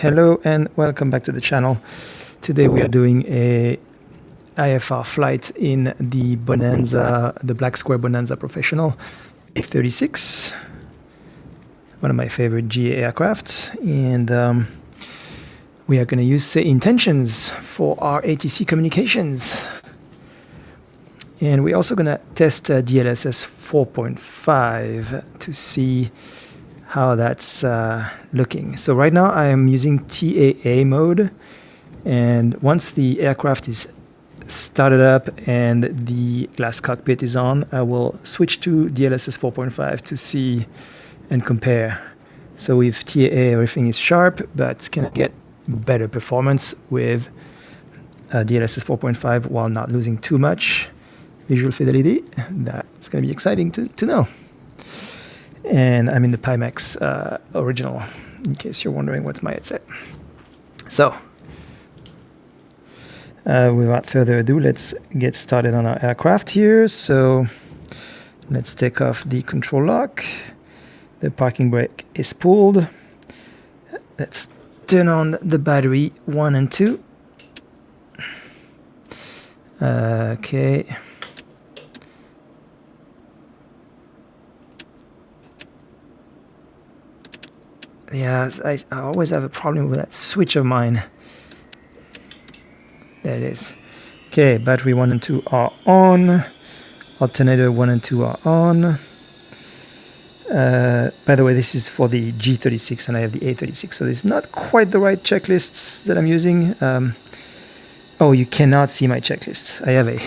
Hello and welcome back to the channel. Today we are doing a IFR flight in the Bonanza, the Black Square Bonanza Professional A36, one of my favorite GA aircraft, and we are going to use SayIntentions for our ATC communications. And we're also going to test DLSS 4.5 to see how that's looking. So right now I am using TAA mode, and once the aircraft is started up and the glass cockpit is on, I will switch to DLSS 4.5 to see and compare. So with TAA everything is sharp, but can I get better performance with DLSS 4.5 while not losing too much visual fidelity? That's going to be exciting to know. And I'm in the Pimax original, in case you're wondering what's my headset. So, without further ado, let's get started on our aircraft here. So, let's take off the control lock. The parking brake is pulled. Let's turn on the battery 1 and 2. Okay. Yeah, I always have a problem with that switch of mine. There it is. Okay, battery 1 and 2 are on. Alternator 1 and 2 are on. By the way, this is for the G36 and I have the A36, so it's not quite the right checklists that I'm using. Oh, you cannot see my checklist. I have a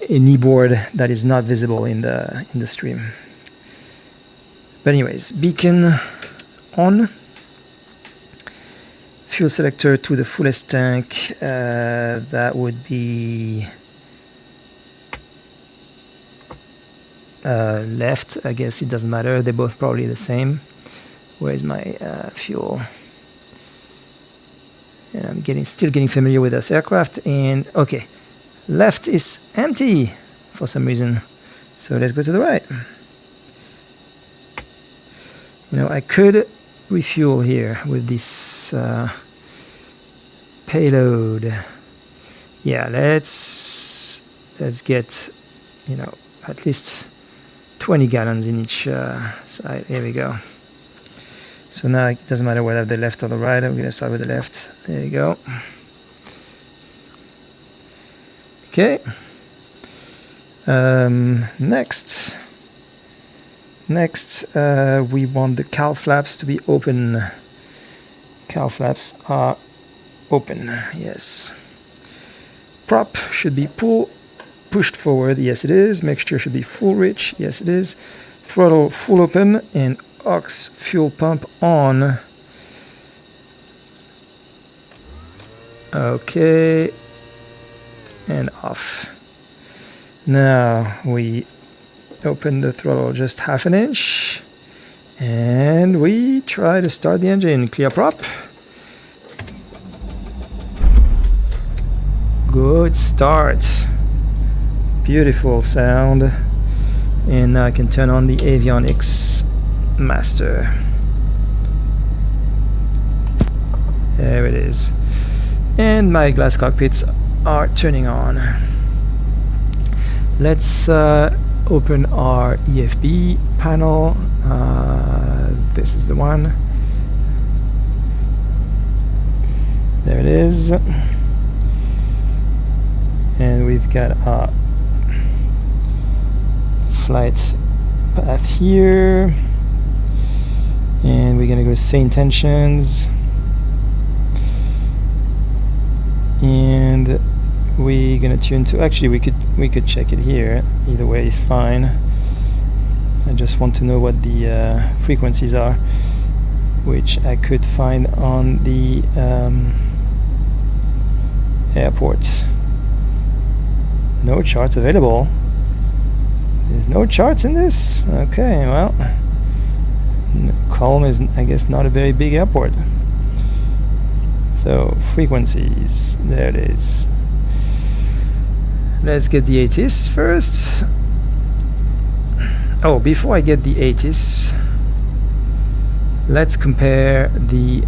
kneeboard that is not visible in the stream. But anyways, beacon on. Fuel selector to the fullest tank, that would be left. I guess it doesn't matter, they're both probably the same. Where's my fuel? And I'm still getting familiar with this aircraft, and okay, left is empty for some reason, so let's go to the right. You know, I could refuel here with this payload. Yeah, let's get, you know, at least 20 gallons in each side. Here we go. So now it doesn't matter whether I have the left or the right. I'm going to start with the left. There you go. Okay. Next, we want the cowl flaps to be open. Cowl flaps are open, yes. Prop should be pushed forward, yes it is. Mixture should be full rich, yes it is. Throttle full open and aux fuel pump on. Okay, and off. Now we open the throttle just half an inch and we try to start the engine. Clear prop. Good start. Beautiful sound. And now I can turn on the avionics master. There it is. And my glass cockpits are turning on. Let's open our EFB panel. This is the one. There it is. And we've got our flight path here. And we're gonna go to SayIntentions. And we're gonna tune to, actually we could check it here, either way is fine. I just want to know what the frequencies are, which I could find on the airport. No charts available. There's no charts in this? Okay, well, KOLM is, I guess, not a very big airport. So frequencies, there it is. Let's get the ATIS first. Oh, before I get the ATIS, let's compare the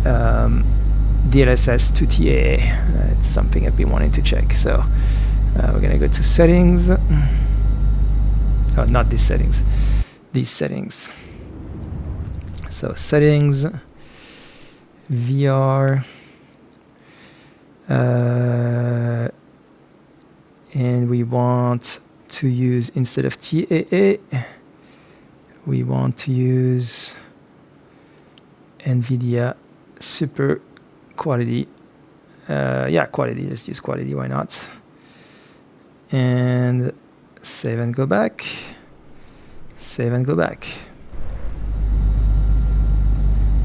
DLSS to TAA. It's something I've been wanting to check. So we're going to go to settings. Oh, not these settings. These settings. So settings, VR, and we want to use, instead of TAA, we want to use NVIDIA Super Quality. Yeah, quality. Let's use quality. Why not? And save and go back. Save and go back.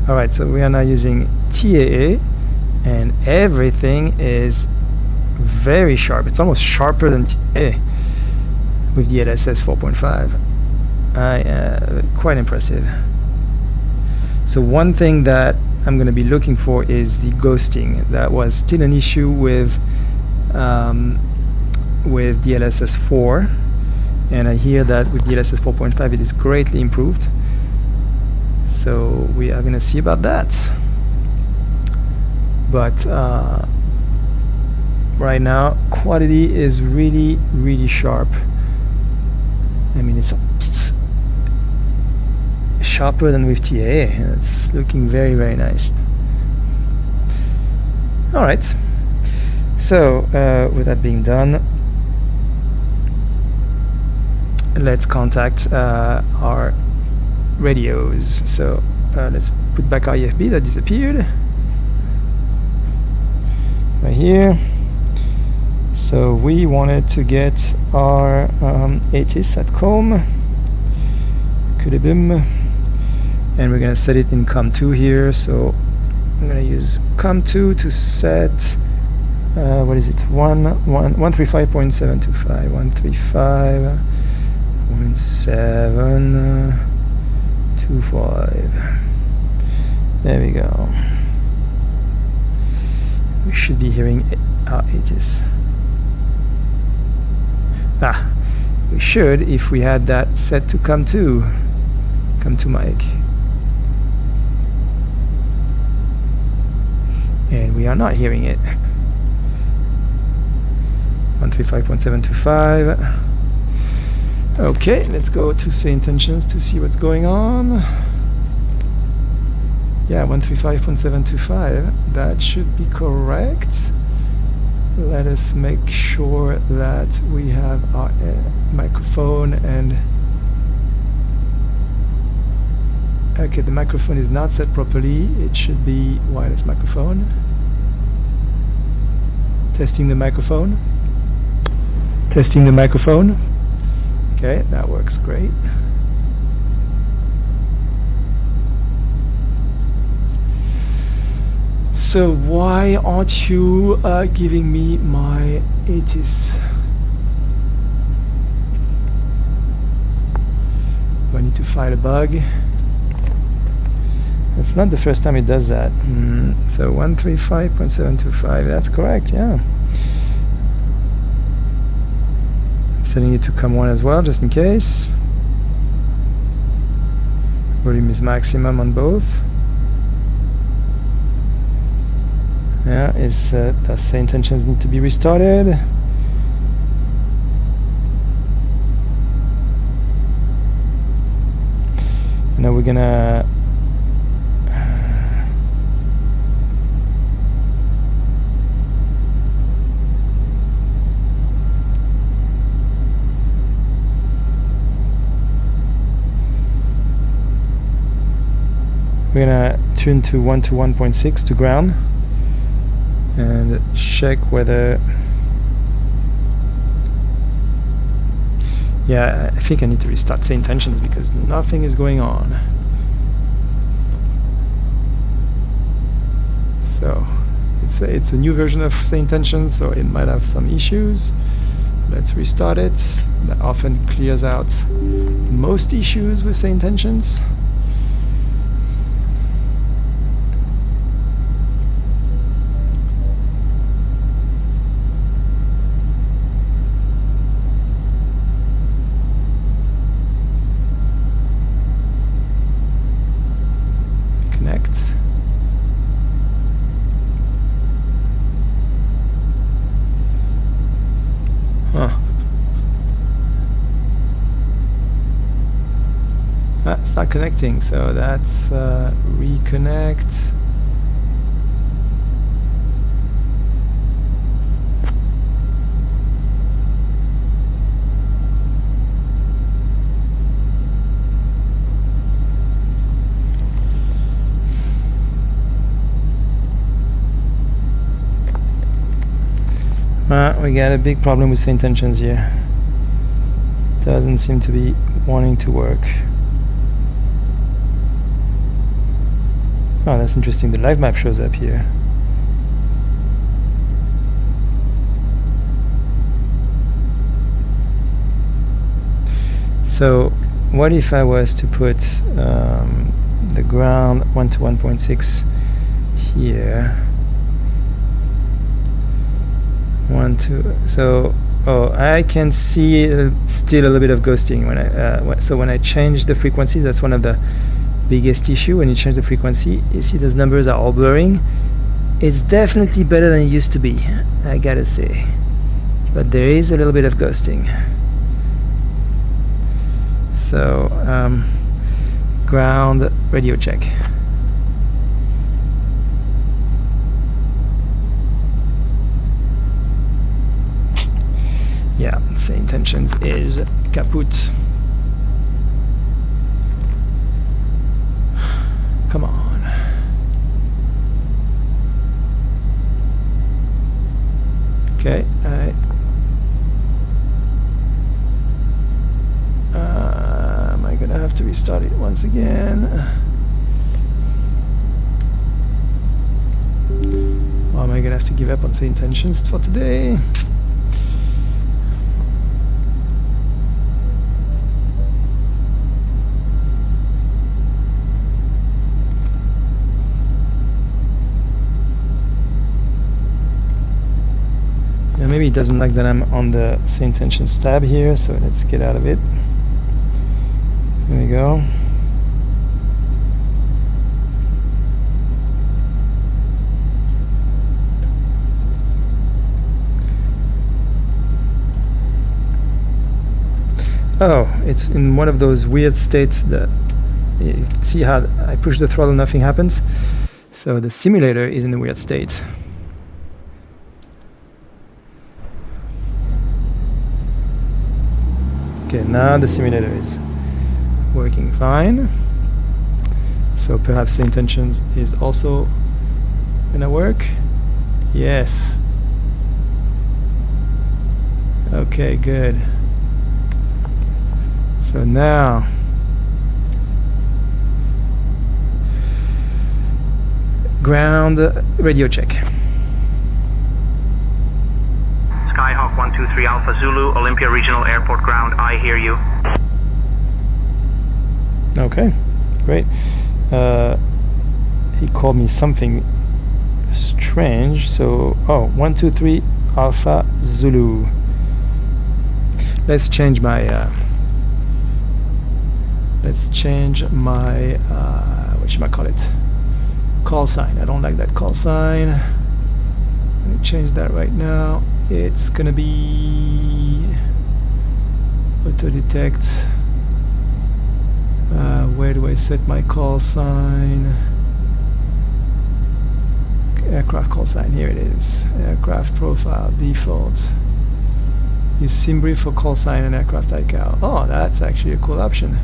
All right, so we are now using TAA, and everything is very sharp. It's almost sharper than TAA with DLSS 4.5. Quite impressive. So one thing that I'm going to be looking for is the ghosting. That was still an issue with DLSS 4, and I hear that with DLSS 4.5 it is greatly improved. So we are going to see about that. But right now, quality is really, really sharp. I mean, it's sharper than with TAA. It's looking very, very nice. All right. So with that being done, let's contact our radios. So let's put back our IFB that disappeared right here. So we wanted to get our ATC at KOLM, and we're going to set it in COM2 here. So I'm going to use COM2 to set what is it, 135.725, 135.725. There we go. We should be hearing our ATC. We should if we had that set to COM2 mic. And we are not hearing it. 135.725. Okay, let's go to SayIntentions to see what's going on. Yeah, 135.725. That should be correct. Let us make sure that we have our microphone and... Okay, the microphone is not set properly. It should be wireless microphone. Testing the microphone. Testing the microphone. Okay, that works great. So why aren't you giving me my ATC? Do I need to file a bug? It's not the first time it does that. So 135.725, that's correct, yeah. Setting it to COM1 as well, just in case. Volume is maximum on both. Yeah, does SayIntentions need to be restarted? Now we're gonna tune to 1 to ground and check whether... Yeah, I think I need to restart SayIntentions because nothing is going on. So it's a new version of SayIntentions, so it might have some issues. Let's restart it. That often clears out most issues with SayIntentions. it's not connecting, so that's reconnect. We got a big problem with SayIntentions here. Doesn't seem to be wanting to work. Oh, that's interesting. The live map shows up here. So what if I was to put the ground 1 to 1.6 here? 1, 2. So I can see still a little bit of ghosting when so when I change the frequency. That's one of the biggest issue. When you change the frequency, you see those numbers are all blurring. It's definitely better than it used to be, I gotta say, but there is a little bit of ghosting. So ground radio check. Yeah, SayIntentions is kaput. Come on. Okay, alright. Am I gonna have to restart it once again? Or am I gonna have to give up on SayIntentions for today? Maybe it doesn't like that I'm on the SayIntentions tab here, so let's get out of it. There we go. Oh, it's in one of those weird states that you see how I push the throttle, nothing happens. So the simulator is in a weird state. Okay, now the simulator is working fine. So perhaps SayIntentions is also gonna work. Yes. Okay, good. So now ground radio check. Skyhawk 123 Alpha Zulu, Olympia Regional Airport ground, I hear you. Okay, great. He called me something strange, so, 123 Alpha Zulu. Let's change my, whatchamacallit, call sign. I don't like that call sign. Let me change that right now. It's gonna be auto detect. Where do I set my call sign? Aircraft call sign, here it is. Aircraft profile, default. Use SimBrief for call sign and aircraft ICAO. Oh, that's actually a cool option.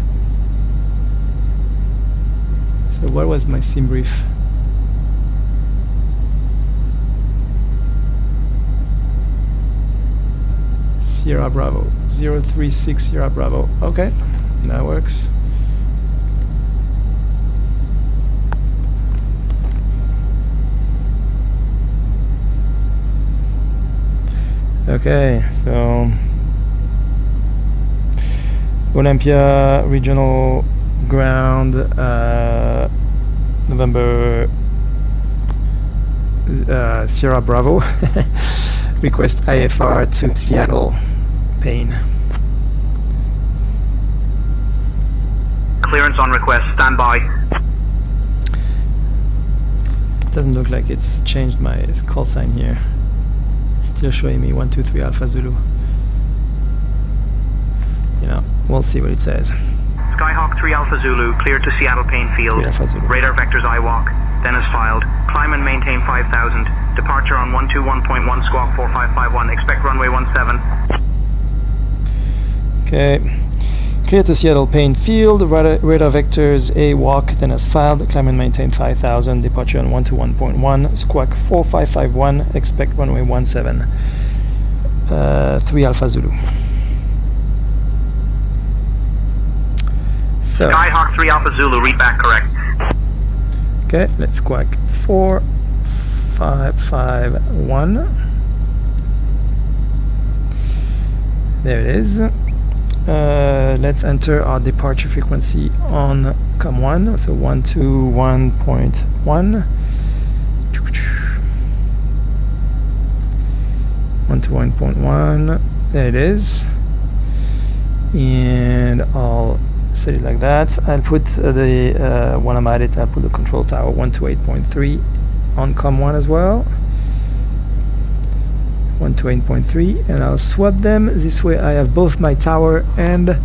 So what was my SimBrief? Sierra Bravo, 036 Sierra Bravo. Okay, that works. Okay, so Olympia Regional Ground, November Sierra Bravo. Request IFR to Seattle, Paine. Clearance on request, stand by. Doesn't look like it's changed my call sign here. Still showing me 123 Alpha Zulu. You know, we'll see what it says. Skyhawk 3 Alpha Zulu, cleared to Seattle Paine Field. 3 Alpha Zulu. Radar vectors IWALK, then as filed. Climb and maintain 5,000. Departure on 121.1 squawk 4551. Expect runway 17. Okay. Clear to Seattle Paine Field, radar vectors AWALK, then as filed, climb and maintain 5,000, departure on 121.1, squawk 4551, expect runway 17, 3 Alpha Zulu. So, Skyhawk 3 Alpha Zulu, read back correct. okay, let's squawk 4551. There it is. Let's enter our departure frequency on COM1, so 121.1. 121.1, there it is. And I'll set it like that. I'll put when I'm at it, I'll put the control tower 128.3 on COM1 as well. 128.3, and I'll swap them. This way I have both my tower and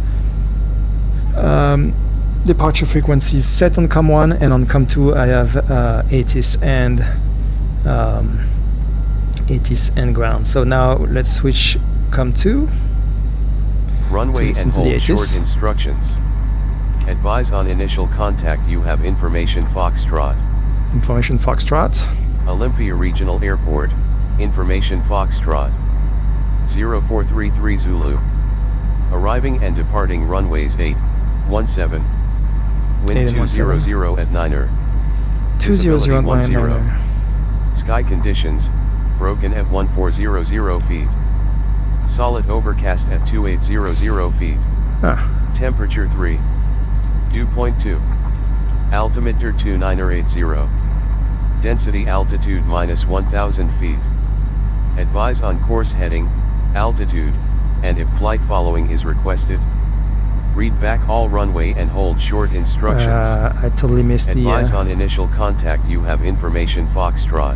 departure frequencies set on COM1, and on COM2 I have ATIS and ground. So now let's switch COM2. Runway and hold short instructions. Advise on initial contact you have information Foxtrot. Information Foxtrot. Olympia Regional Airport. Information Foxtrot. 0433 Zulu. Arriving and departing runways 817. Wind 200 at 9er. 200 at 9er. Sky conditions, broken at 1400 feet. Solid overcast at 2800 feet. Temperature 3. Dew point 2. Altimeter 2980. Density altitude minus 1000 feet. Advise on course heading, altitude, and if flight following is requested. Read back all runway and hold short instructions. I totally missed Advise on initial contact you have information Foxtrot.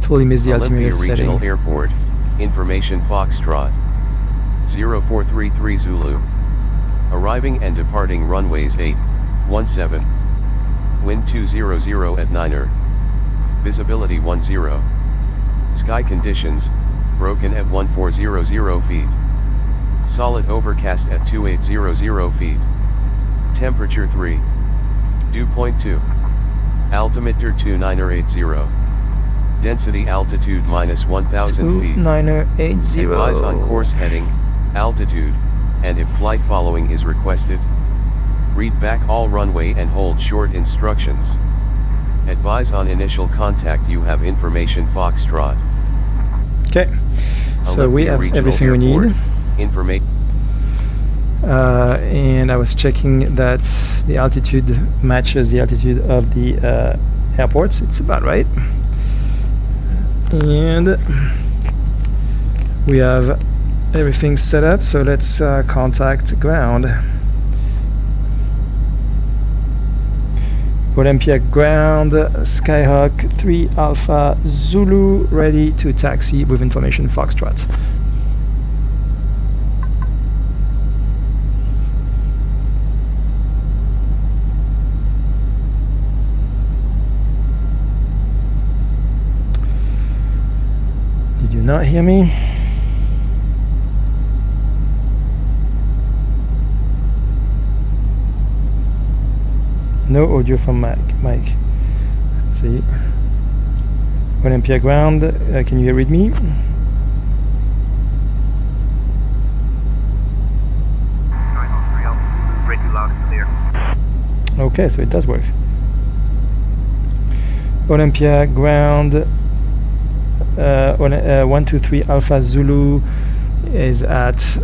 Totally missed the Olympia altimeter Regional setting. Airport, information Foxtrot. 0433 Zulu. Arriving and departing runways 817. Wind 200 at 9er. Visibility 10. Sky conditions, broken at 1400 feet. Solid overcast at 2800 feet. Temperature 3. Dew point 2. Altimeter 2980. Density altitude minus 1000 feet. 2980. Advise on course heading, altitude, and if flight following is requested. Read back all runway and hold short instructions. Advise on initial contact you have information Foxtrot. Okay, so we have everything we need. And I was checking that the altitude matches the altitude of the airports. It's about right. And we have everything set up, so let's contact ground. Olympia ground, Skyhawk 3 Alpha Zulu, ready to taxi with information Foxtrot. Did you not hear me? No audio from Mike. Let's see. Olympia ground, can you read me? Okay, so it does work. Olympia ground, 123 Alpha Zulu is at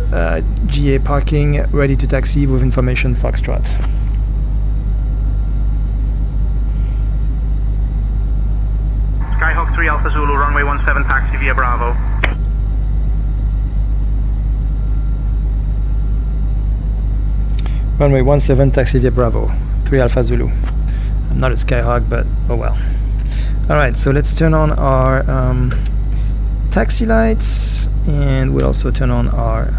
GA parking, ready to taxi with information Foxtrot. Skyhawk 3 Alpha Zulu, runway 17, taxi via Bravo. Runway 17, taxi via Bravo, 3 Alpha Zulu. I'm not a Skyhawk, but oh well. Alright, so let's turn on our taxi lights, and we'll also turn on our,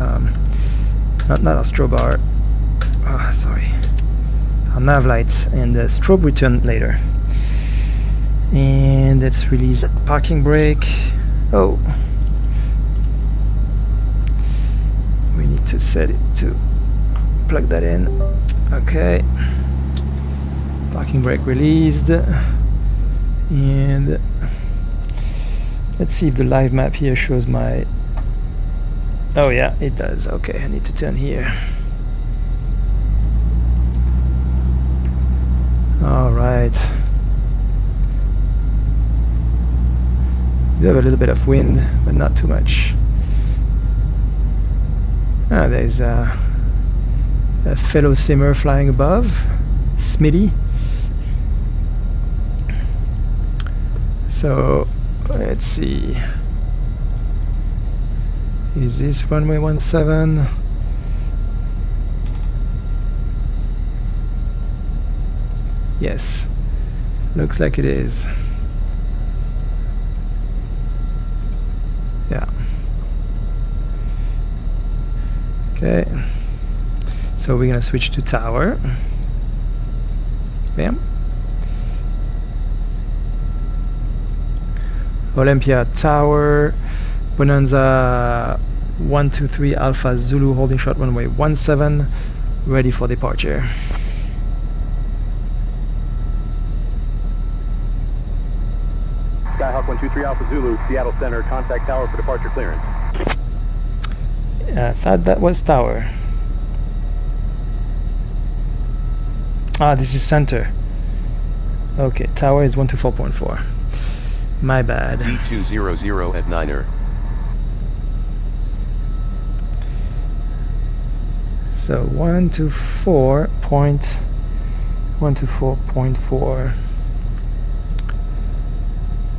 not our strobe, our sorry, our nav lights, and the strobe return later. And let's release parking brake. Oh, we need to set it to plug that in. Okay, parking brake released. And let's see if the live map here shows my... Oh yeah, it does. Okay, I need to turn here. All right. You have a little bit of wind, but not too much. Ah, there's a fellow simmer flying above, Smitty. So let's see. Is this runway 17? Yes, looks like it is. Yeah. Okay. So we're gonna switch to tower. Bam. Olympia tower. Bonanza 123 Alpha Zulu holding short runway 17, ready for departure. Skyhawk 123 Alpha Zulu, Seattle Center, contact tower for departure clearance. I thought that was tower. Ah, this is center. Okay, tower is 124.4. My bad. D200 at 9er. So 124.4.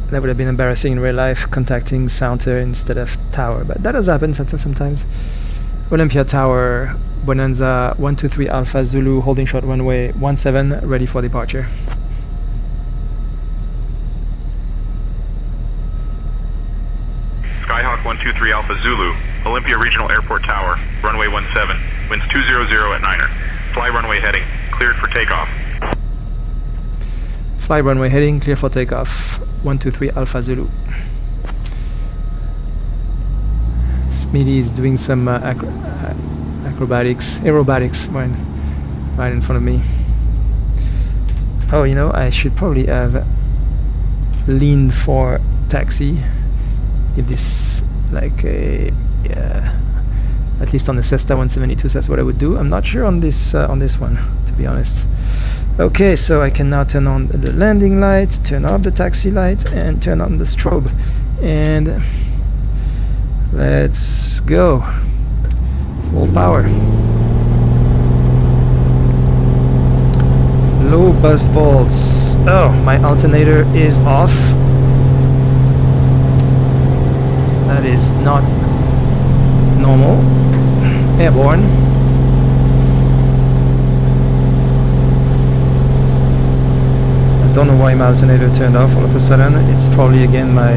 That would have been embarrassing in real life, contacting center instead of tower, but that does happen sometimes. Olympia tower, Bonanza 123 Alpha Zulu holding short runway 17, ready for departure. Skyhawk 123 Alpha Zulu, Olympia Regional Airport Tower, runway 17, winds 200 at 9er. Fly runway heading, cleared for takeoff. Fly runway heading, clear for takeoff. 123 Alpha Zulu. Smitty is doing some aerobatics right in front of me. Oh, you know, I should probably have leaned for taxi. If this, like a, yeah, at least on the Cessna 172, that's what I would do. I'm not sure on this one, to be honest. Okay, so I can now turn on the landing light, turn off the taxi light, and turn on the strobe. And let's go. Full power. Low bus volts. Oh, my alternator is off. That is not normal. Airborne. I don't know why my alternator turned off all of a sudden. It's probably again my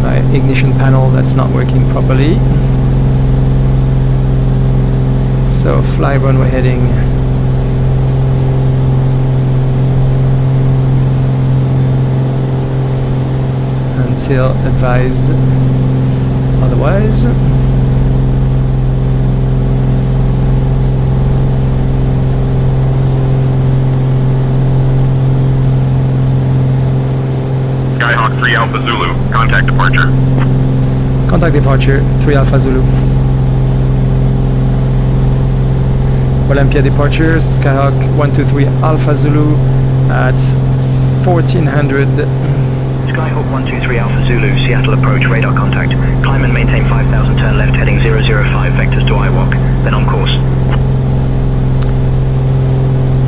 my ignition panel that's not working properly. So fly runway heading. Until advised otherwise. Skyhawk 3 Alpha Zulu, contact departure. Contact departure, 3 Alpha Zulu. Olympia departures, Skyhawk 123 Alpha Zulu at 1400. Skyhawk 123 Alpha Zulu, Seattle approach, radar contact. Climb and maintain 5000, turn left heading 005, vectors to IWOC, then on course.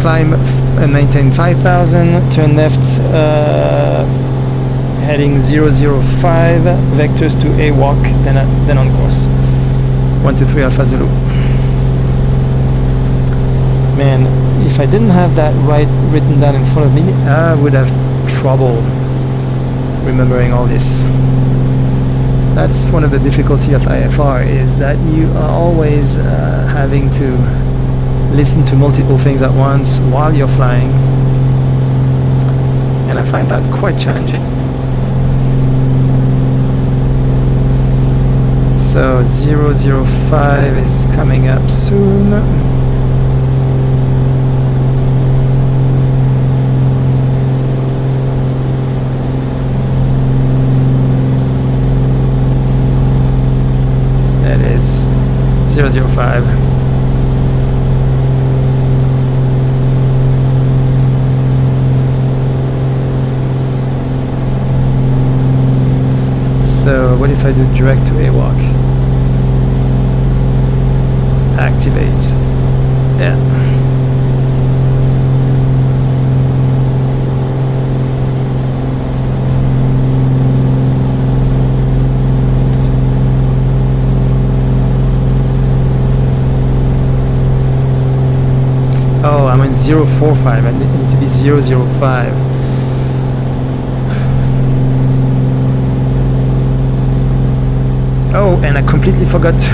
Climb and maintain 5000, turn left heading 005, vectors to AWOC, then on course. 123 Alpha Zulu. Man, if I didn't have that written down in front of me, I would have trouble remembering all this. That's one of the difficulty of IFR, is that you are always having to listen to multiple things at once while you're flying, and I find that quite challenging. So 005 is coming up soon. That is 005. So what if I do direct to AWAC? Activate. Yeah. Oh, I'm in 045. I need to be 005. Oh, and I completely forgot to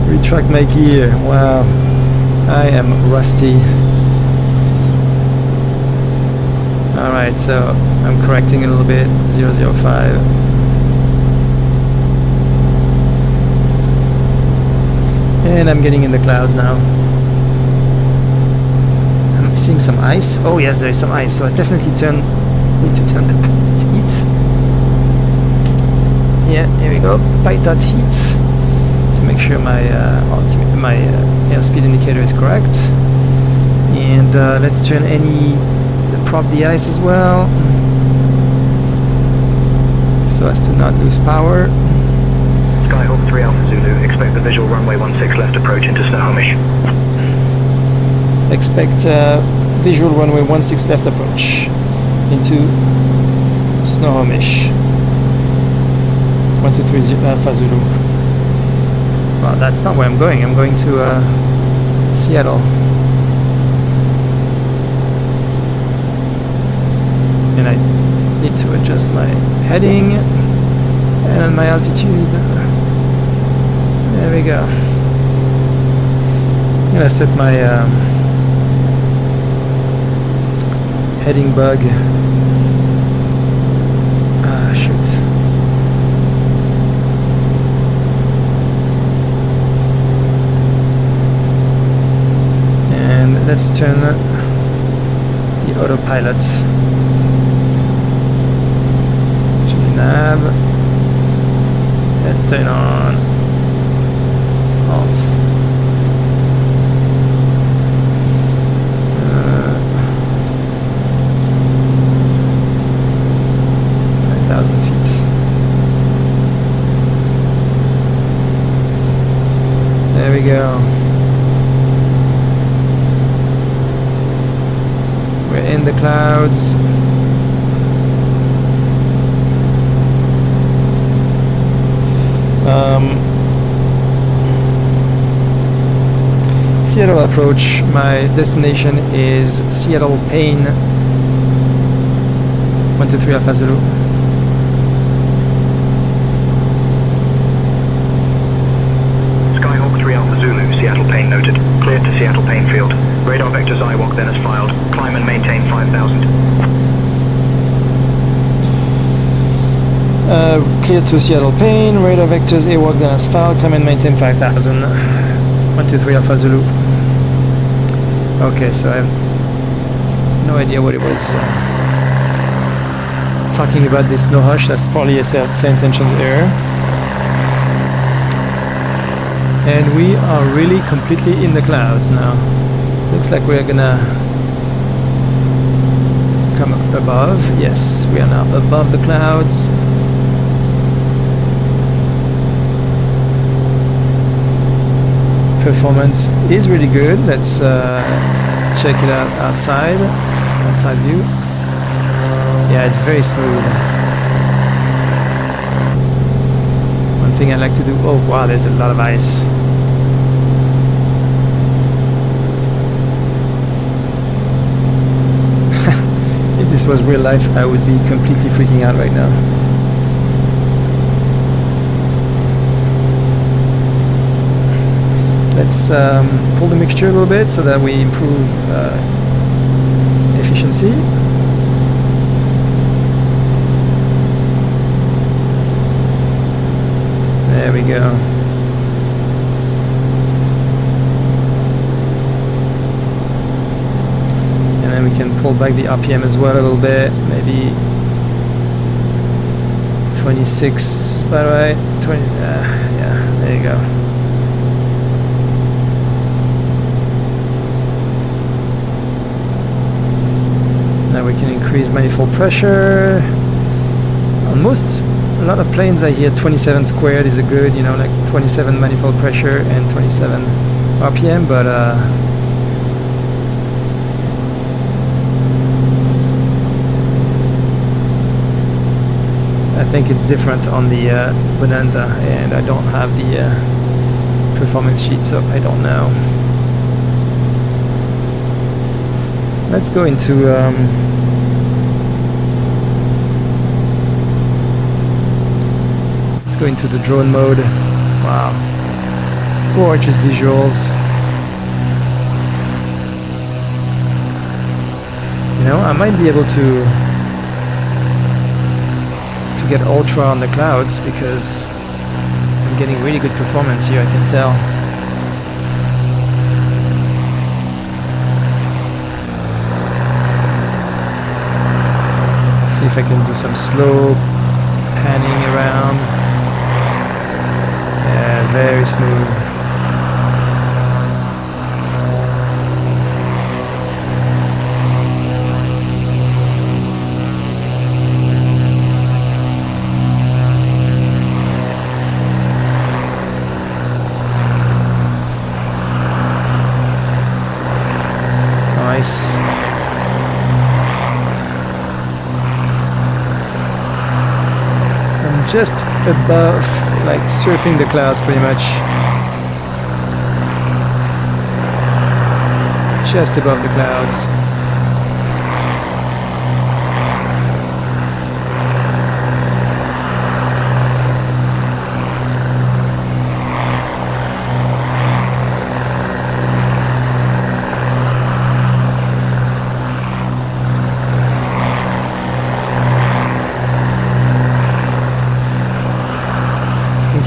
retract my gear. Wow, I am rusty. Alright, so I'm correcting a little bit. 005. And I'm getting in the clouds now. I'm seeing some ice. Oh yes, there is some ice, so I definitely need to turn the heat. Yeah, here we go. Python heat to make sure my airspeed indicator is correct. And let's turn prop the ice as well, so as to not lose power. Skyhawk 3 Alpha Zulu, expect the visual runway 16 left approach into Snohomish. Expect visual runway 16 left approach into Snohomish. 123 Alpha Zulu. Well, that's not where I'm going. I'm going to Seattle. And I need to adjust my heading and my altitude. There we go. I'm gonna set my heading bug. Shoot. And let's turn the autopilot to the nav. Let's turn on alt. 5,000 feet. There we go. We're in the clouds. Seattle approach. My destination is Seattle Paine. 123 Alpha Zulu. Skyhawk 3 Alpha Zulu, Seattle Paine noted. Cleared to Seattle Paine Field. Radar vectors IWOC then as filed. Climb and maintain 5,000. Cleared to Seattle Paine. Radar vectors AWOC then as filed. Climb and maintain 5,000. 123 Alpha Zulu. Okay, so I have no idea what it was talking about this no hush. That's probably a SayIntentions error. And we are really completely in the clouds now. Looks like we're gonna come above. Yes, we are now above the clouds. Performance is really good. Let's check it out outside view. Yeah, it's very smooth. One thing I like to do, oh wow, there's a lot of ice. If this was real life, I would be completely freaking out right now. Let's pull the mixture a little bit so that we improve efficiency. There we go. And then we can pull back the RPM as well a little bit, maybe 26, by the way, 20, yeah, there you go. Now we can increase manifold pressure. On a lot of planes I hear 27 squared is a good, you know, like 27 manifold pressure and 27 RPM, but I think it's different on the Bonanza, and I don't have the performance sheet, so I don't know. Let's go into the drone mode. Wow, gorgeous visuals. You know, I might be able to get ultra on the clouds because I'm getting really good performance here, I can tell. See if I can do some slow panning around. Yeah, very smooth. Nice. I'm just above, like surfing the clouds pretty much. Just above the clouds.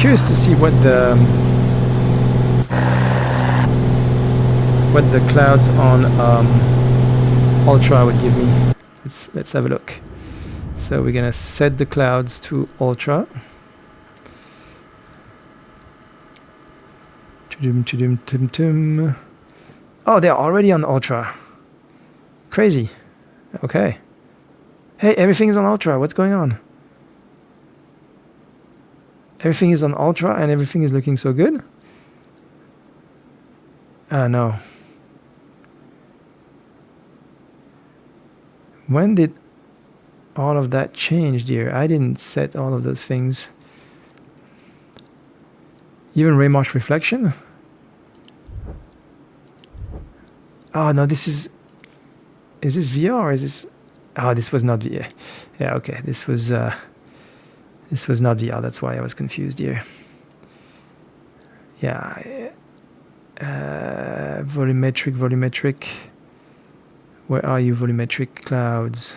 Curious to see what the clouds on Ultra would give me. Let's have a look. So we're gonna set the clouds to Ultra. Oh, they're already on Ultra. Crazy. Okay. Hey, everything's on Ultra. What's going on? Everything is on Ultra and everything is looking so good? No. When did all of that change, dear? I didn't set all of those things. Even Raymarsh reflection? Oh, no, this is this VR or is this... Oh, this was not VR. Yeah, okay, this was not VR, that's why I was confused here. Yeah. Volumetric. Where are you, volumetric clouds?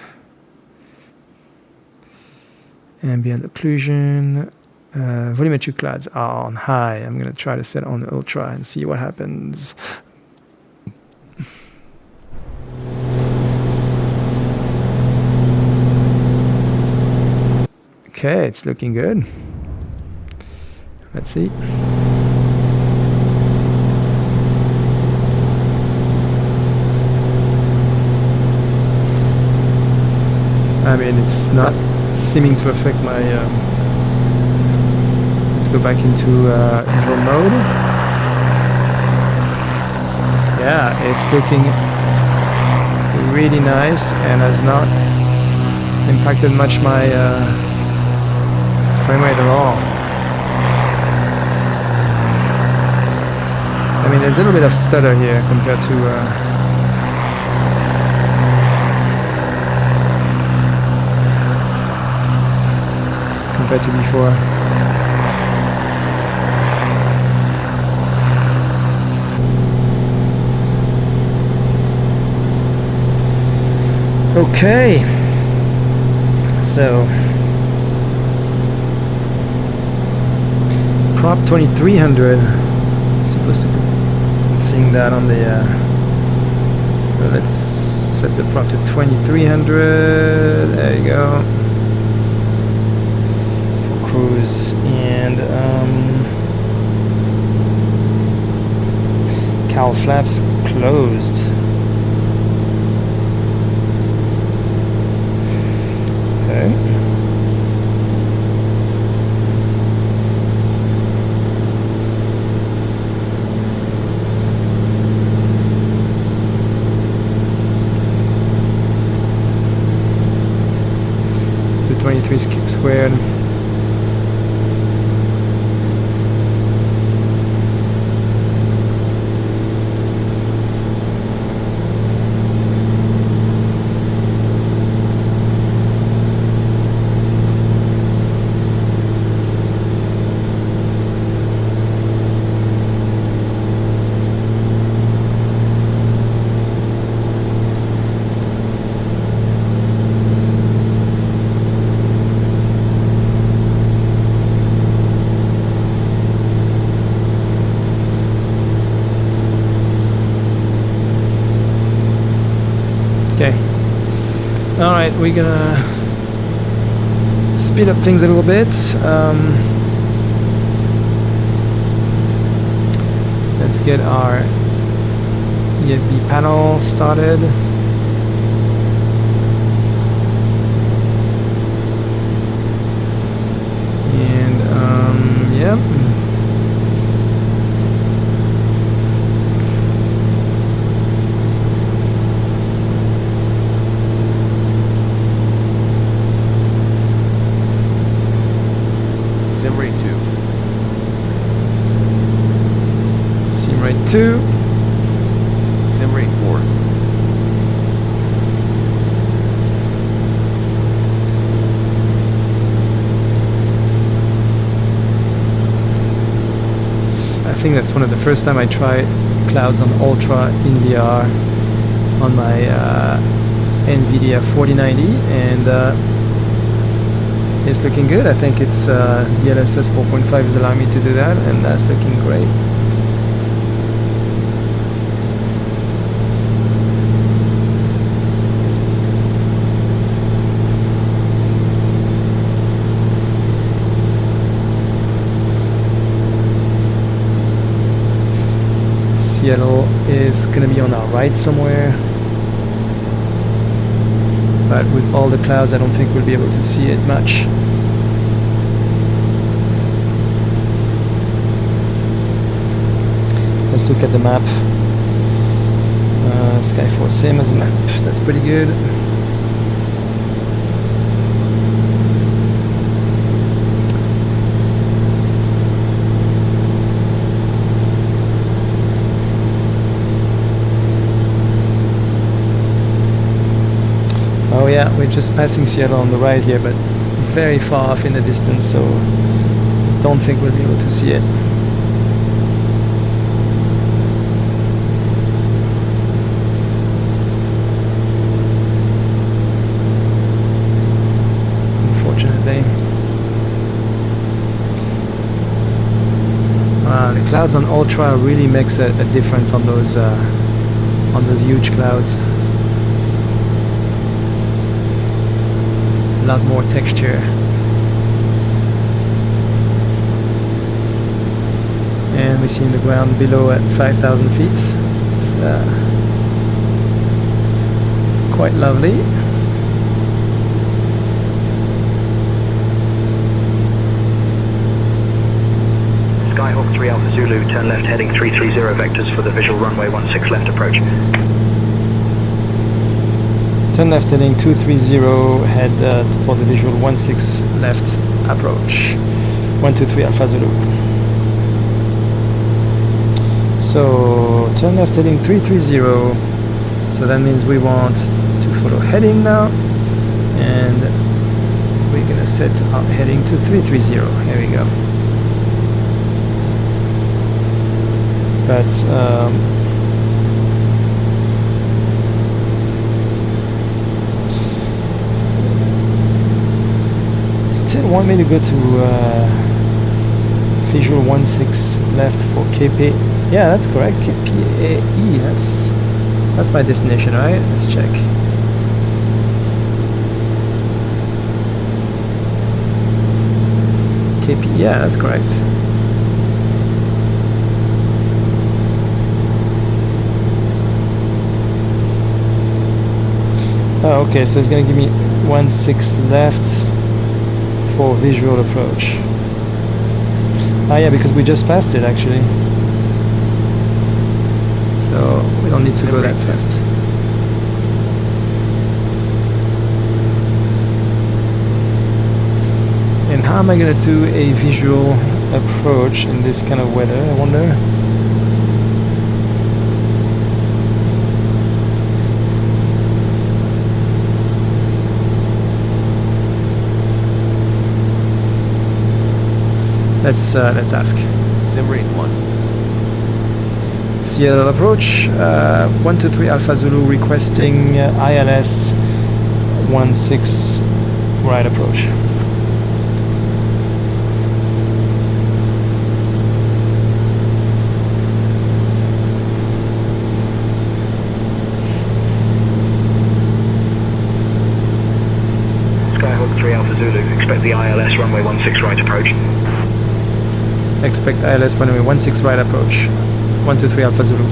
Ambient occlusion. Volumetric clouds are on high. I'm going to try to set on ultra and see what happens. Okay, it's looking good. Let's see. I mean, it's not seeming to affect my... let's go back into drone mode. Yeah, it's looking really nice and has not impacted much my frame rate at all. I mean, there's a little bit of stutter here compared to before. Okay, so prop 2300, supposed to be seeing that on the so let's set the prop to 2300. There you go, for cruise. And cowl flaps closed. Okay. Let's do 23 squared. Okay. All right, we're gonna speed up things a little bit. Let's get our EFB panel started. And yep. Sim rate 2. Sim rate 2. Sim rate 4. I think that's one of the first time I tried clouds on Ultra in VR on my NVIDIA 4090, and it's looking good. I think it's DLSS 4.5 is allowing me to do that, and that's looking great. Seattle is going to be on our right somewhere, but with all the clouds I don't think we'll be able to see it much. Let's look at the map. Skyforce same as a map, that's pretty good. Oh yeah, we're just passing Seattle on the right here, but very far off in the distance, so I don't think we'll be able to see it. Unfortunately. The clouds on Ultra really makes a difference on those huge clouds. A lot more texture, and we see in the ground below at 5,000 feet. It's quite lovely. Skyhawk 3 Alpha Zulu, turn left heading 330 vectors for the visual runway 16 left approach. Turn left heading 230, head for the visual 16 left approach. 123 Alpha Zulu. So turn left heading 330. So that means we want to follow heading now, and we're gonna set our heading to 330. Here we go. But still want me to go to visual 16 left for KPAE. Yeah, that's correct. KPAE. That's my destination, right? Let's check. KP. Yeah, that's correct. Oh, okay, so it's gonna give me 16 left for visual approach. Ah, yeah, because we just passed it actually. So we don't need to go that fast. And how am I gonna do a visual approach in this kind of weather, I wonder? Let's ask. Simrate 1. Seattle approach, 123 Alpha Zulu requesting ILS 16 right approach. Skyhawk 3 Alpha Zulu, expect the ILS runway 16 right approach. Expect ILS runway 16 right approach. 123 Alpha Zulu.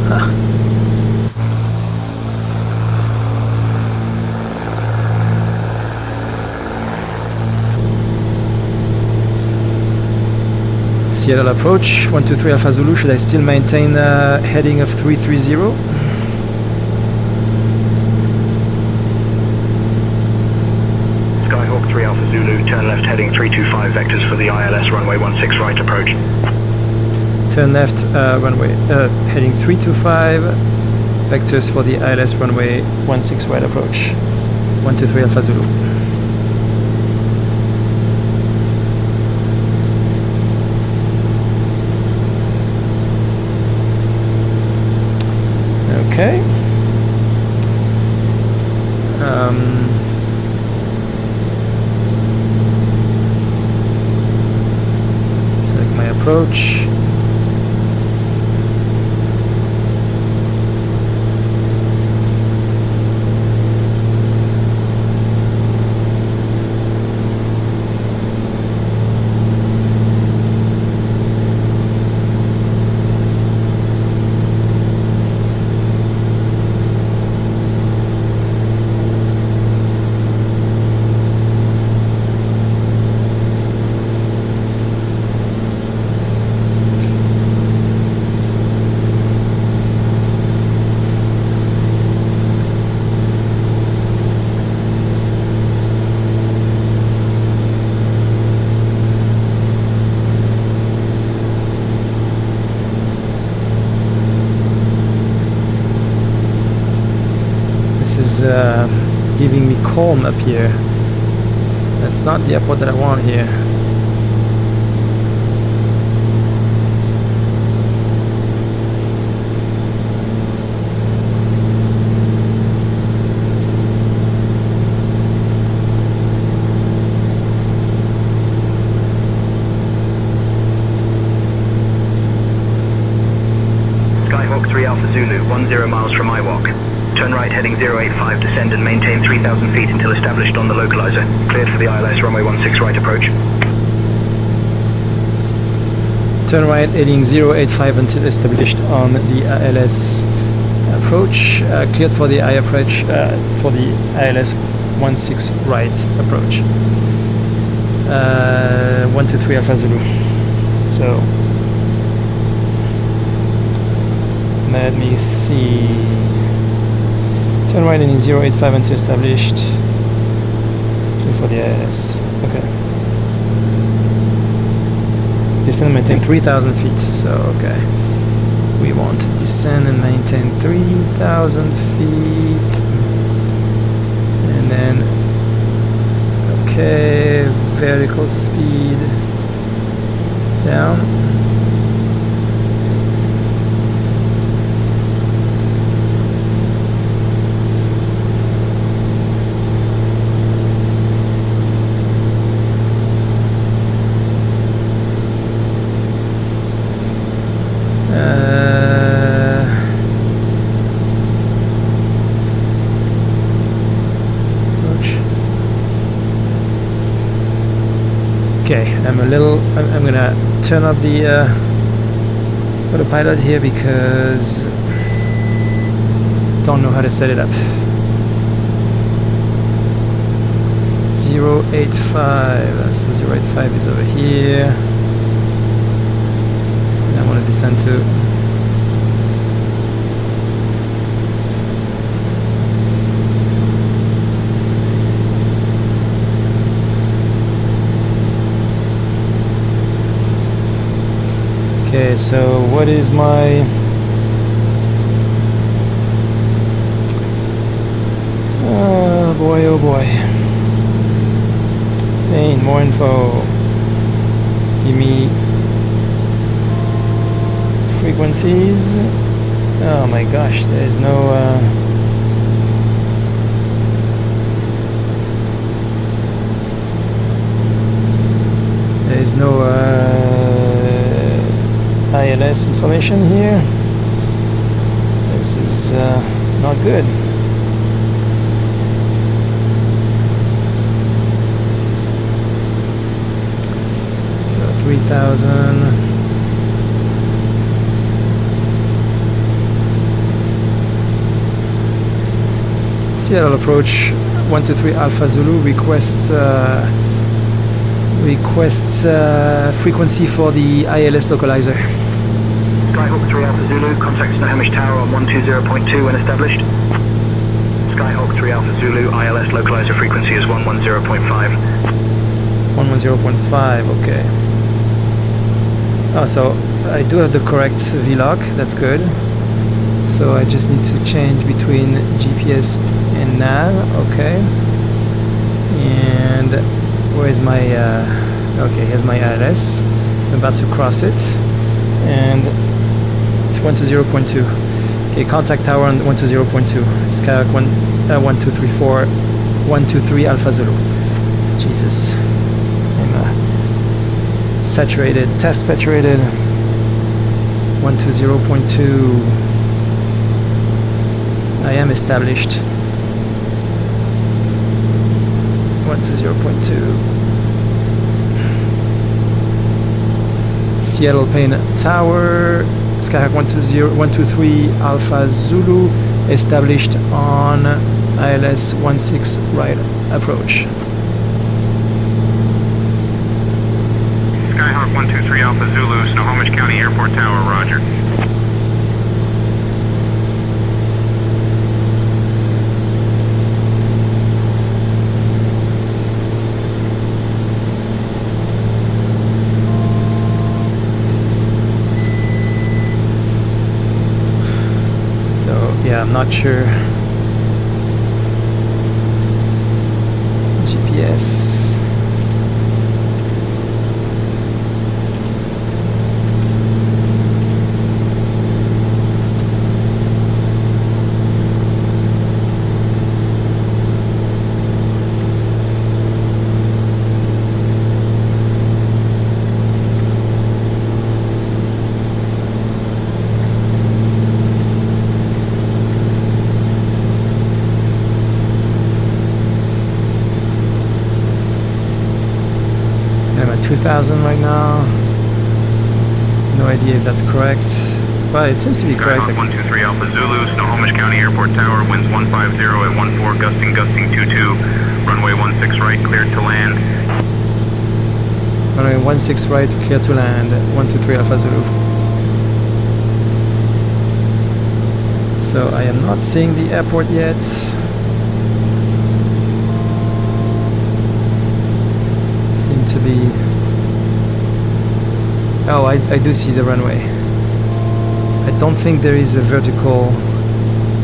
Huh. Seattle approach, 123 Alpha Zulu. Should I still maintain heading of 330? Skyhawk 3 Alpha Zulu, turn left heading 325 vectors for the ILS runway 16 right approach. Turn left runway heading 325 vectors for the ILS runway 16 right approach. 123 Alpha Zulu. Okay. Select my approach. This is giving me KOLM up here. That's not the airport that I want here. Skyhawk 3 Alpha Zulu, 10 miles from IWOC. Turn right heading 085, descend and maintain 3,000 feet until established on the localizer. Cleared for the ILS runway 16 right approach. Turn right heading 085 until established on the ILS approach. Cleared for the I approach for the ILS 16 right approach. 123 Alpha Zulu. So let me see. Turn right in 085 until established. Clear for the ILS. Okay. Descend and maintain 3,000 feet. So, okay. We want to descend and maintain 3,000 feet. And then, okay, vertical speed down. I'm gonna turn off the autopilot here because don't know how to set it up. 085, so 085 is over here, and I want to descend to okay, so what is my oh boy, oh boy. Paine, more info. Give me frequencies. Oh my gosh, there's no ILS information here. This is not good. So 3,000. Seattle approach 123 Alpha Zulu, request frequency for the ILS localizer. Skyhawk 3 Alpha Zulu, contact Snohomish Tower on 120.2 when established. Skyhawk 3 Alpha Zulu, ILS localizer frequency is 110.5. 110.5, okay. Oh, so I do have the correct VLOC, that's good. So I just need to change between GPS and nav, okay. And where's my, okay, here's my ILS. I'm about to cross it. And it's 120.2. Okay, contact tower on 120.2. Skyhawk 1234, 123 Alpha Zulu. Jesus. I'm saturated, test saturated. 120.2. I am established. 120.2. Seattle Paine Tower, Skyhawk 123 Alpha Zulu, established on ILS 16 right approach. Skyhawk 123 Alpha Zulu, Snohomish County Airport Tower, roger. Yeah, I'm not sure. GPS. I'm at 2,000 right now. No idea if that's correct, but it seems to be correct. Skyhawk 123 Alpha Zulu, Snohomish County Airport Tower, winds 150 at 14, gusting 22, runway 16 right, cleared to land. Runway 16 right, clear to land, 123 Alpha Zulu. So I am not seeing the airport yet. Seem to be... Oh, I do see the runway. I don't think there is a vertical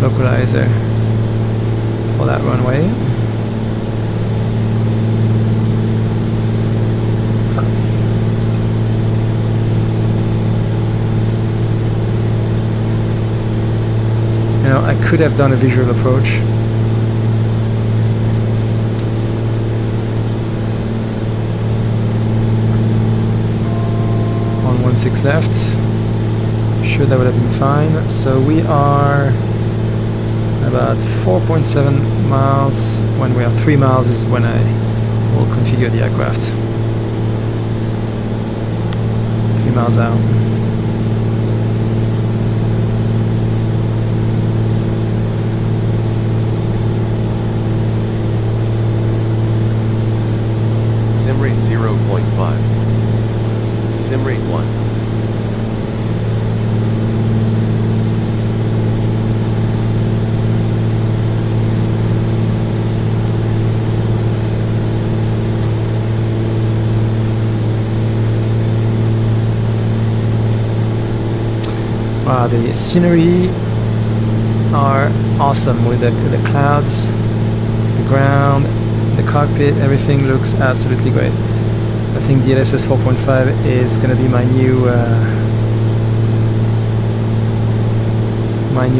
localizer for that runway. You know, I could have done a visual approach. On 16 left. I'm sure that would have been fine. So we are about 4.7 miles. When we are 3 miles is when I will configure the aircraft. miles out. Sim rate 0.5. Sim rate 1. Wow, the scenery are awesome with the clouds, the ground, the cockpit, everything looks absolutely great. I think DLSS 4.5 is going to be my new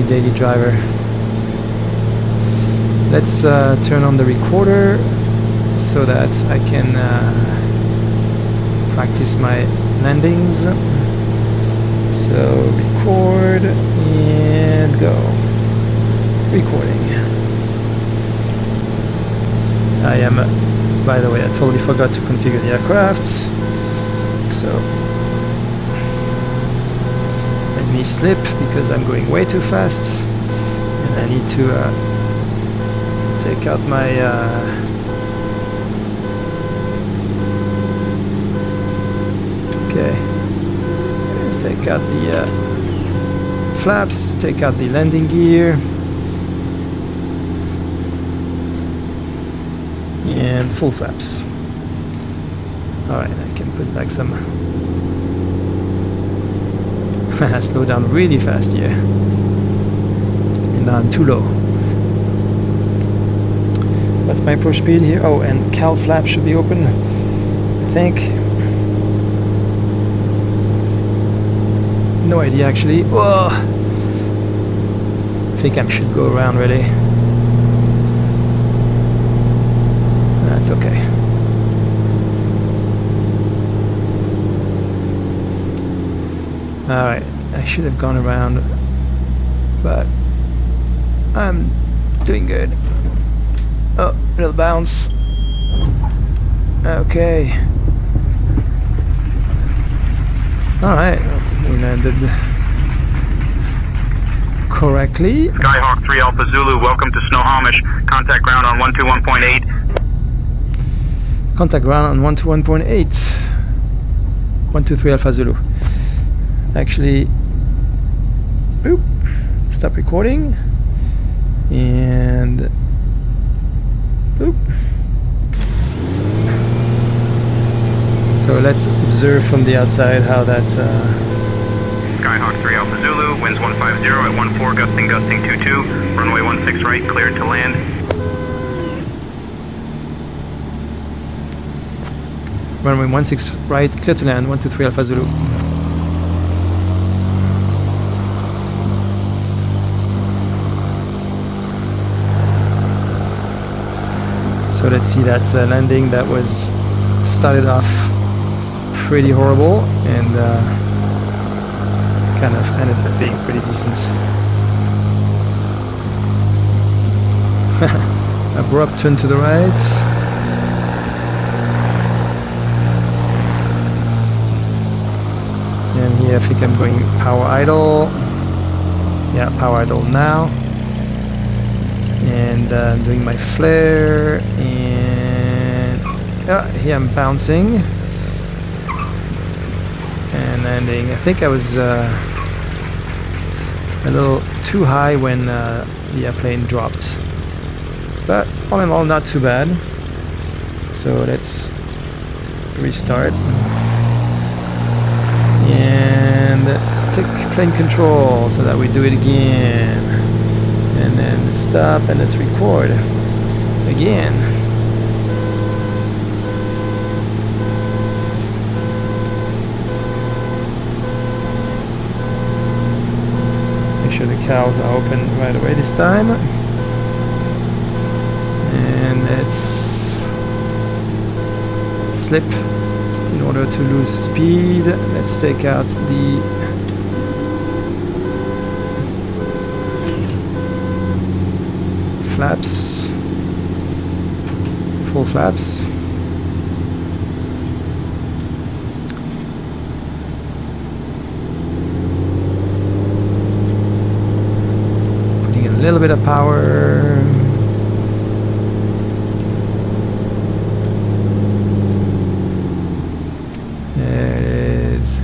daily driver. Let's turn on the recorder so that I can practice my landings. So record and go. Recording. I am, by the way, I totally forgot to configure the aircraft. So let me slip because I'm going way too fast and I need to take out my take out the flaps, take out the landing gear, and full flaps. Alright, I can put back some. Slow down really fast here. And now I'm too low. What's my approach speed here? Oh, and cal flap should be open, I think. No idea actually. Whoa! I think I should go around really. That's okay. Alright, I should have gone around, but I'm doing good. Oh, little bounce. Okay. Alright, we landed correctly. Skyhawk 3 Alpha Zulu, welcome to Snohomish. Contact ground on 121.8. Contact ground on 121.8. 123 Alpha Zulu. Actually, oop, stop recording. And oop. So let's observe from the outside how that Skyhawk 3 Alpha Zulu, winds 150 at 14, gusting 22, runway 16 right, cleared to land. Runway 16 right, clear to land, 123 Alpha Zulu. So let's see that landing that was started off pretty horrible and kind of ended up being pretty decent. Abrupt turn to the right. And here I think I'm going power idle. Yeah, power idle now. And I'm doing my flare, and here I'm bouncing and landing. I think I was a little too high when the airplane dropped, but all in all not too bad. So let's restart and take plane control so that we do it again. And then let's stop and let's record again. Let's make sure the cals are open right away this time. And let's slip in order to lose speed. Let's take out the flaps, full flaps, Getting a little bit of power. There it is.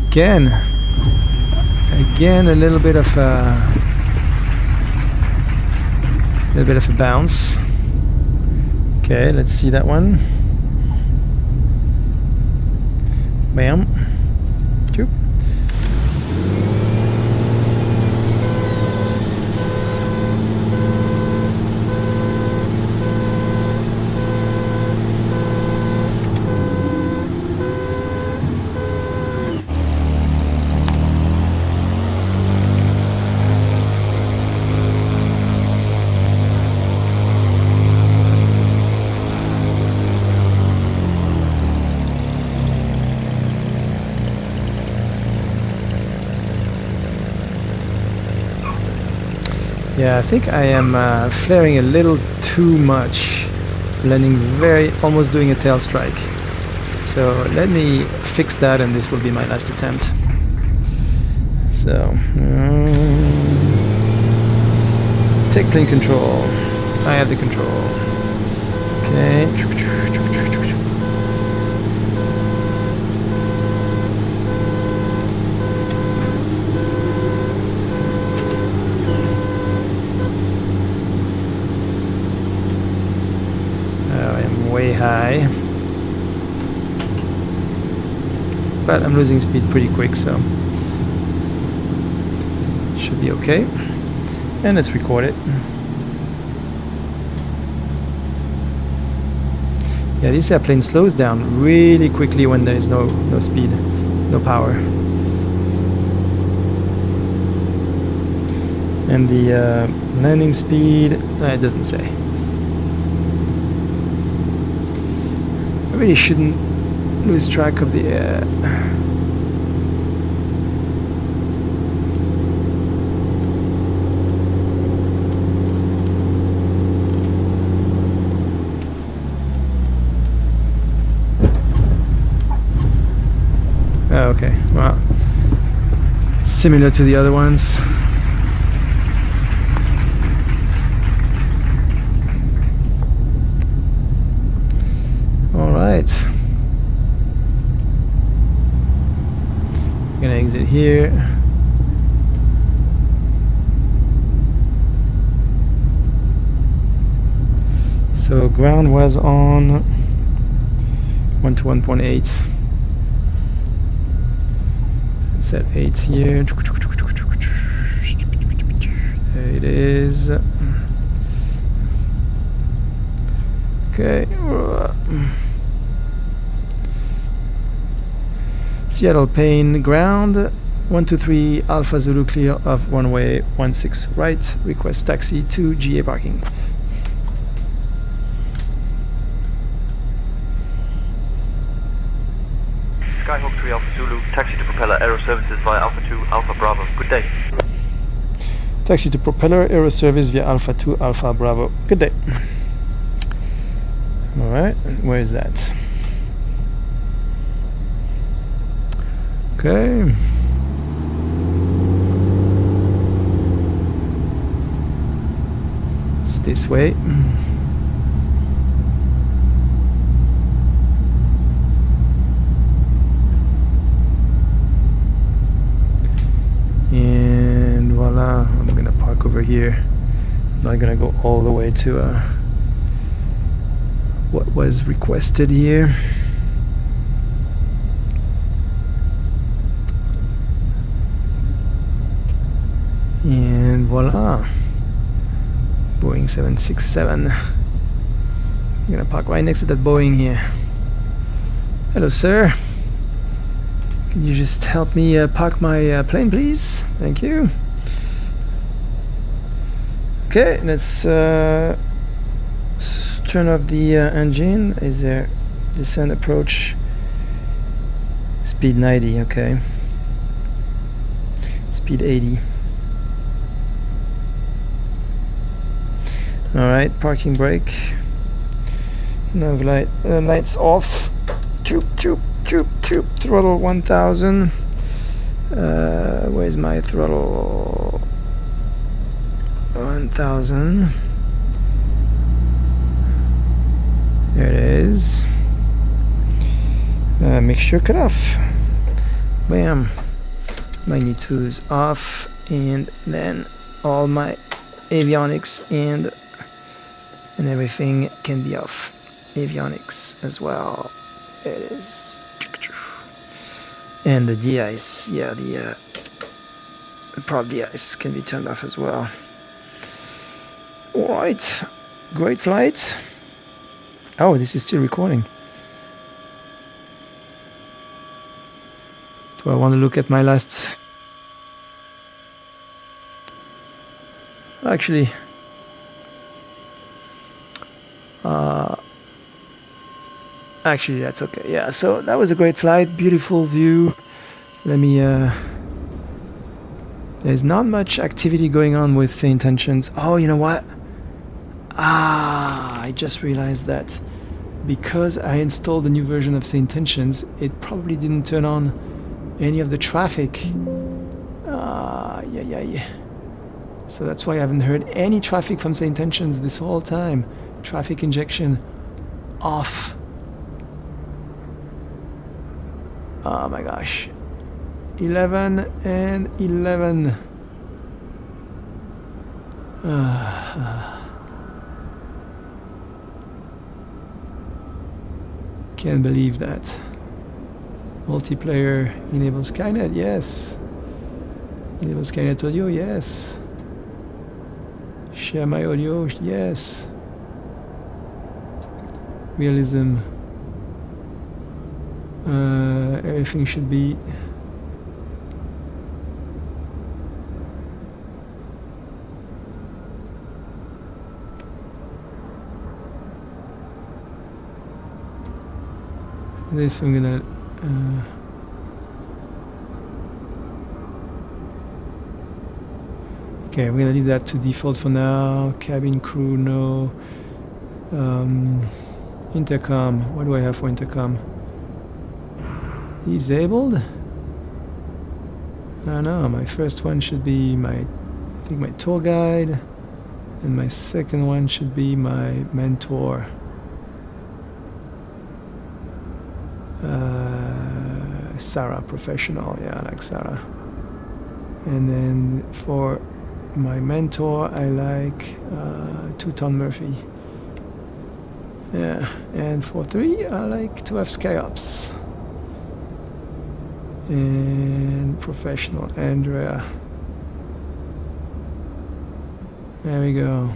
Again a little bit of a bounce. Okay, let's see that one. Bam. Choop. Yeah, I think I am flaring a little too much, landing almost doing a tail strike. So let me fix that, and this will be my last attempt. So, take plane control. I have the control. Okay. Way high, but I'm losing speed pretty quick, so should be okay. And let's record it. Yeah, this airplane slows down really quickly when there is no speed, no power. And the landing speed, it doesn't say. I really shouldn't lose track of the air. Oh, okay, well, similar to the other ones. Alright. Gonna exit here. So ground was on 1 to 1.8. It's at 8 here. There it is. Okay. Seattle Paine ground 123 Alpha Zulu clear of runway 16 right. Request taxi to GA parking. Skyhawk 3 Alpha Zulu, taxi to propeller aero services via Alpha 2 Alpha Bravo. Good day. Taxi to propeller aero service via Alpha 2 Alpha Bravo. Good day. Alright, where is that? Okay. It's this way. And voila, I'm gonna park over here. I'm not gonna go all the way to what was requested here. And voila, Boeing 767. I'm gonna park right next to that Boeing here. Hello, sir. Can you just help me park my plane, please? Thank you. Okay, let's turn off the engine. Is there descent approach? Speed 90, okay. Speed 80. Alright, parking brake. Nav lights off. Throttle 1000. Where's my throttle? 1000. There it is. Mixture cut off. Bam. Magnitudes off, and then all my avionics and everything can be off. Avionics as well. There it is. And the de-ice, yeah, the prop de-ice can be turned off as well. Alright, great flight. Oh, this is still recording. Do I want to look at my last... Actually... Actually, that's okay. Yeah, so that was a great flight. Beautiful view. Let me... There's not much activity going on with SayIntentions. Oh, you know what? I just realized that because I installed the new version of SayIntentions, it probably didn't turn on any of the traffic. Yeah. So that's why I haven't heard any traffic from SayIntentions this whole time. Traffic injection off. Oh my gosh. 11 and 11. Can't believe that. Multiplayer enables Skynet, yes. Enables Skynet audio, yes. Share my audio, yes. Realism. Everything should be this. I'm gonna okay, we're gonna leave that to default for now. Cabin crew, no. Intercom, what do I have for intercom? Disabled? I know, my first one should be I think my tour guide, and my second one should be my mentor. Sarah, professional, yeah, I like Sarah. And then for my mentor, I like 2-ton Murphy. Yeah, and for 3, I like to have SkyOps. And professional, Andrea. There we go.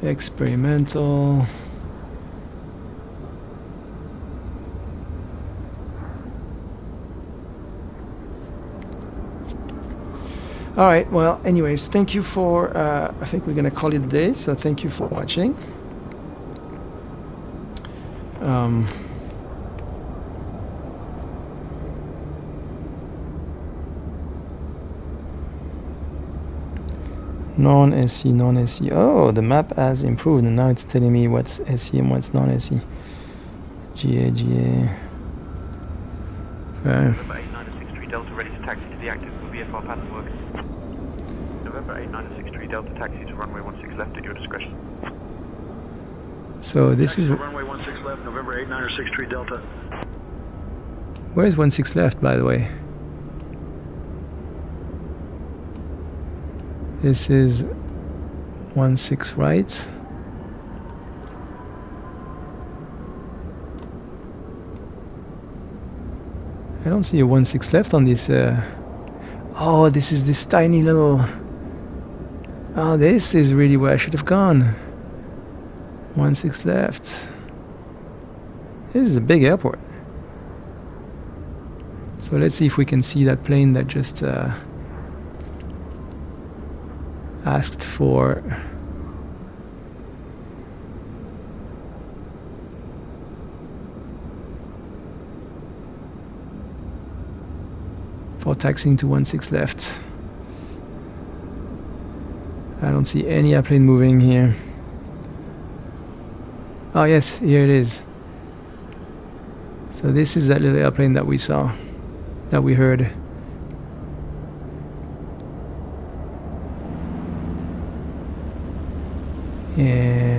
Experimental. Alright, well, anyways, thank you for, I think we're gonna call it a day, so thank you for watching. Non-SE, non-SE. Oh, the map has improved, and now it's telling me what's SE and what's non-SE. GA. November 8963 Delta ready to taxi to the active VFR pattern work. November 8963 Delta taxi to runway 16 left at your discretion. So this is runway 16 left, November 8963 Delta. Where's 16 left, by the way? This is 16 right. I don't see a 16 left on this. Oh, this is this tiny little. Oh, this is really where I should have gone. 16 left. This is a big airport. So let's see if we can see that plane that just asked for taxiing to 16 left. I don't see any airplane moving here. Oh yes, here it is. So this is that little airplane that we saw, that we heard. And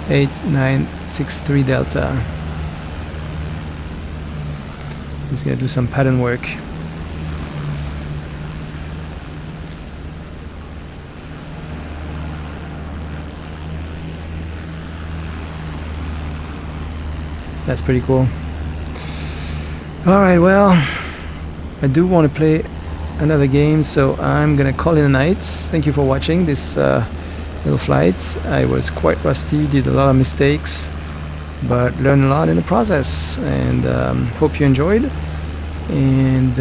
8963 Delta. He's gonna do some pattern work. That's pretty cool. Alright, well, I do want to play another game, so I'm gonna call it a night. Thank you for watching this little flight. I was quite rusty, did a lot of mistakes, but learned a lot in the process, and hope you enjoyed. And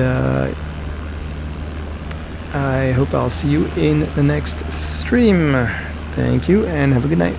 I hope I'll see you in the next stream. Thank you and have a good night.